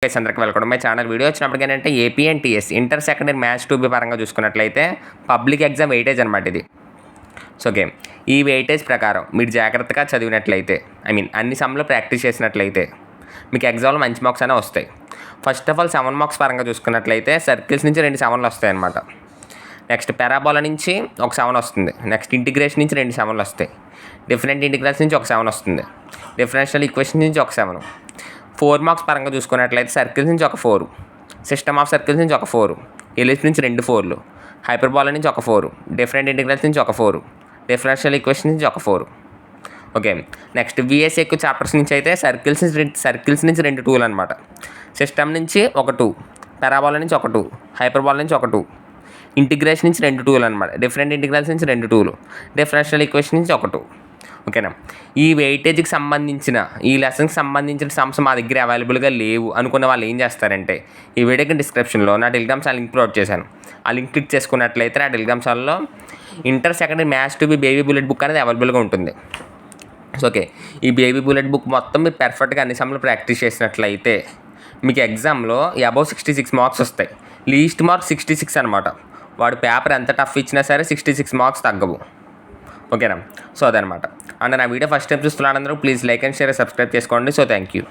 అందరికి welcome my channel. Video వచ్చినప్పుడు ఏంటంటే AP and TS inter secondary maths 2B పరంగా చూసుకున్నట్లయితే పబ్లిక్ ఎగ్జామ్ వెయిటేజ్ అనమాట ఇది. సో ఓకే, ఈ వెయిటేజ్ ప్రకారం మీరు జాగ్రత్తగా చదివినట్లయితే అన్ని సమ్లో ప్రాక్టీస్ చేసినట్లయితే మీకు ఎగ్జామ్లో మంచి మార్క్స్ అనేవి వస్తాయి. ఫస్ట్ ఆఫ్ ఆల్ 7 మార్క్స్ పరంగా చూసుకున్నట్లయితే సర్కిల్స్ నుంచి 2 7లు వస్తాయి అనమాట. నెక్స్ట్ పారాబోలా నుంచి ఒక 7 వస్తుంది. నెక్స్ట్ ఇంటిగ్రేషన్ నుంచి 2 7లు వస్తాయి. డిఫరెంట్ ఇంటిగ్రల్స్ నుంచి ఒక 7 వస్తుంది. డిఫరెన్షియల్ ఈక్వేషన్ నుంచి ఒక 7. 4 మార్క్స్ పరంగా చూసుకున్నట్లయితే సర్కిల్స్ నుంచి ఒక 4, సిస్టమ్ ఆఫ్ సర్కిల్స్ నుంచి ఒక 4, ఎలిప్స్ నుంచి 2 4లు, హైపర్బోలా నుంచి ఒక 4, డిఫరెంట్ ఇంటిగ్రల్స్ నుంచి ఒక 4, డిఫరెన్షియల్ ఈక్వేషన్ నుంచి ఒక 4. ఓకే, నెక్స్ట్ విఎస్ ఎక్కువ చాప్టర్స్ నుంచి అయితే సర్కిల్స్ నుంచి 2 2లు అనమాట. సిస్టమ్ నుంచి ఒక 2, పారాబోలా నుంచి ఒక 2, హైపర్బోలా నుంచి ఒక 2, ఇంటిగ్రేషన్ నుంచి 2 2లు అనమాట. డిఫరెంట్ ఇంటిగ్రల్స్ నుంచి 2 2లు, డిఫరెన్షియల్ ఈక్వేషన్ నుంచి ఒక 2. ఓకేనా, ఈ వెయిటేజ్కి సంబంధించిన ఈ లెసన్కి సంబంధించిన సమ్స్ మా దగ్గర అవైలబుల్గా లేవు అనుకున్న వాళ్ళు ఏం చేస్తారంటే ఈ వీడియోకి డిస్క్రిప్షన్లో నా టెలిగ్రామ్ ఛానల్ లింక్ ప్రొవైడ్ చేశాను. ఆ లింక్ క్లిక్ చేసుకున్నట్లయితే నా టెలిగ్రామ్ ఛానల్లో inter secondary maths 2B baby bullet book అనేది అవైలబుల్గా ఉంటుంది. సో ఓకే, ఈ బేబీ బుల్లెట్ బుక్ మొత్తం మీరు పర్ఫెక్ట్గా అన్ని సమ్లు ప్రాక్టీస్ చేసినట్లయితే మీకు ఎగ్జామ్లో అబౌవ్ 66 మార్క్స్ వస్తాయి. లీస్ట్ మార్క్ 66 అనమాట. వాడు పేపర్ ఎంత టఫ్ ఇచ్చినా సరే 66 మార్క్స్ తగ్గవు. ఓకేనా, సో అదనమాట. అండ్ నా వీడియో ఫస్ట్ టైం చూస్తున్నాను అందరూ please like and share subscribe చేసుకోండి. So thank you.